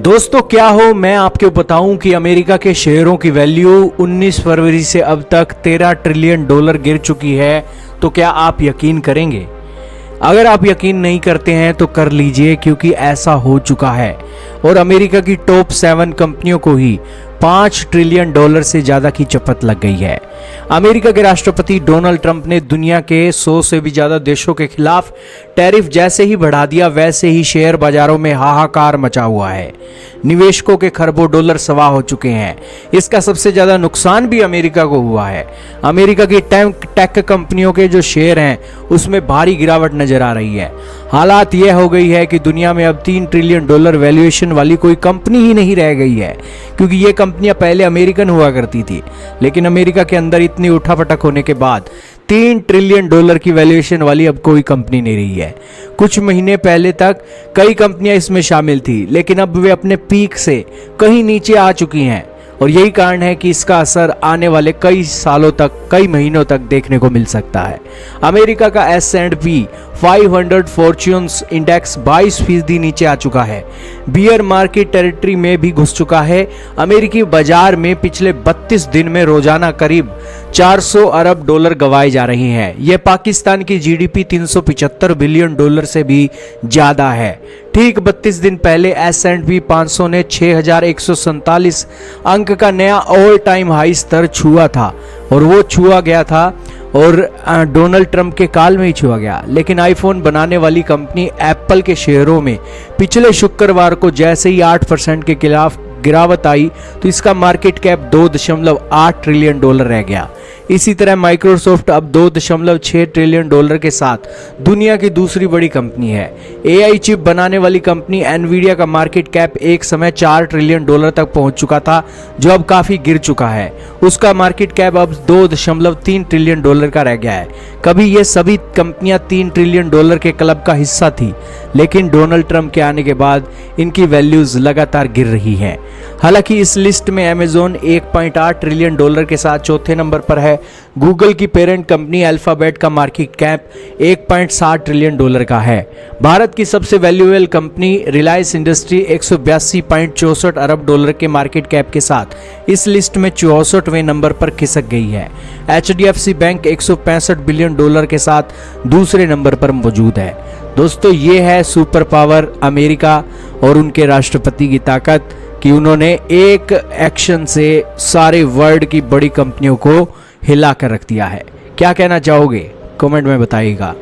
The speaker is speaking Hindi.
दोस्तों क्या हो मैं आपको बताऊं कि अमेरिका के शेयरों की वैल्यू 19 फरवरी से अब तक 13 ट्रिलियन डॉलर गिर चुकी है। तो क्या आप यकीन करेंगे? अगर आप यकीन नहीं करते हैं तो कर लीजिए, क्योंकि ऐसा हो चुका है और अमेरिका की टॉप 7 कंपनियों को ही 5 ट्रिलियन डॉलर से ज्यादा की चपत लग गई है। अमेरिका के राष्ट्रपति डोनाल्ड ट्रंप ने दुनिया के 100 से भी ज्यादा देशों के खिलाफ टैरिफ जैसे ही बढ़ा दिया, वैसे ही शेयर बाजारों में हाहाकार मचा हुआ है। निवेशकों के खरबों डॉलर सवा हो चुके हैं। इसका सबसे ज्यादा नुकसान भी अमेरिका को हुआ है। अमेरिका की टेक कंपनियों के जो शेयर हैं उसमें भारी गिरावट नजर आ रही है। हालात यह हो गई है कि दुनिया में अब 3 ट्रिलियन डॉलर वैल्यूएशन वाली कोई कंपनी ही नहीं रह गई है, क्योंकि ये कंपनियां पहले अमेरिकन हुआ करती थी, लेकिन अमेरिका के अंदर इतनी उठापटक होने के बाद 3 ट्रिलियन डॉलर की वैल्यूएशन वाली अब कोई कंपनी नहीं रही है। कुछ महीने पहले तक कई कंपनियां इसमें शामिल थी, लेकिन अब वे अपने पीक से कहीं नीचे आ चुकी हैं और यही कारण है कि इसका असर आने वाले कई सालों तक, कई महीनों तक देखने को मिल सकता है। अमेरिका का S&P 500 फॉर्च्यून्स इंडेक्स 22% नीचे आ चुका है। बियर मार्केट टेरिटरी में भी घुस चुका है। अमेरिकी बाजार में पिछले 32 दिन में रोजाना करीब 400 अरब डॉलर गंवाए जा रहे हैं। यह पाकिस्तान की GDP 375 बिलियन डॉलर से भी ज्यादा है। ठीक 32 दिन पहले S&P 500 ने 6147 अंक का नया ऑल टाइम हाई स्तर छुआ था और वो छुआ गया था और डोनाल्ड ट्रंप के काल में ही छुआ गया। लेकिन आईफोन बनाने वाली कंपनी एप्पल के शेयरों में पिछले शुक्रवार को जैसे ही 8% के खिलाफ गिरावट आई तो इसका मार्केट कैप 2.8 ट्रिलियन डॉलर रह गया। इसी तरह माइक्रोसॉफ्ट अब 2.6 ट्रिलियन डॉलर के साथ दुनिया की दूसरी बड़ी कंपनी है। AI चिप बनाने वाली कंपनी एनवीडिया का मार्केट कैप एक समय 4 ट्रिलियन डॉलर तक पहुंच चुका था, जो अब काफी गिर चुका है। उसका मार्केट कैप अब 2.3 ट्रिलियन डॉलर का रह गया है। कभी ये सभी कंपनियां 3 ट्रिलियन डॉलर के क्लब का हिस्सा थी, लेकिन डोनाल्ड ट्रंप के आने के बाद इनकी वैल्यूज लगातार गिर रही हैं। हालांकि इस लिस्ट में अमेज़न 1.8 ट्रिलियन डॉलर के साथ चौथे नंबर पर है। गूगल की पेरेंट कंपनी अल्फाबेट का मार्केट कैप 1.7 ट्रिलियन डॉलर का है। भारत की सबसे वैल्यूएबल कंपनी रिलायंस इंडस्ट्री 182.64 अरब डॉलर के मार्केट कैप के साथ इस लिस्ट में 64वें नंबर पर खिसक गई है। HDFC बैंक 165 बिलियन डॉलर के साथ दूसरे नंबर पर मौजूद है। दोस्तों, ये है सुपर पावर अमेरिका और उनके राष्ट्रपति की ताकत कि उन्होंने एक एक्शन से सारे वर्ल्ड की बड़ी कंपनियों को हिला कर रख दिया है। क्या कहना चाहोगे? कमेंट में बताइएगा।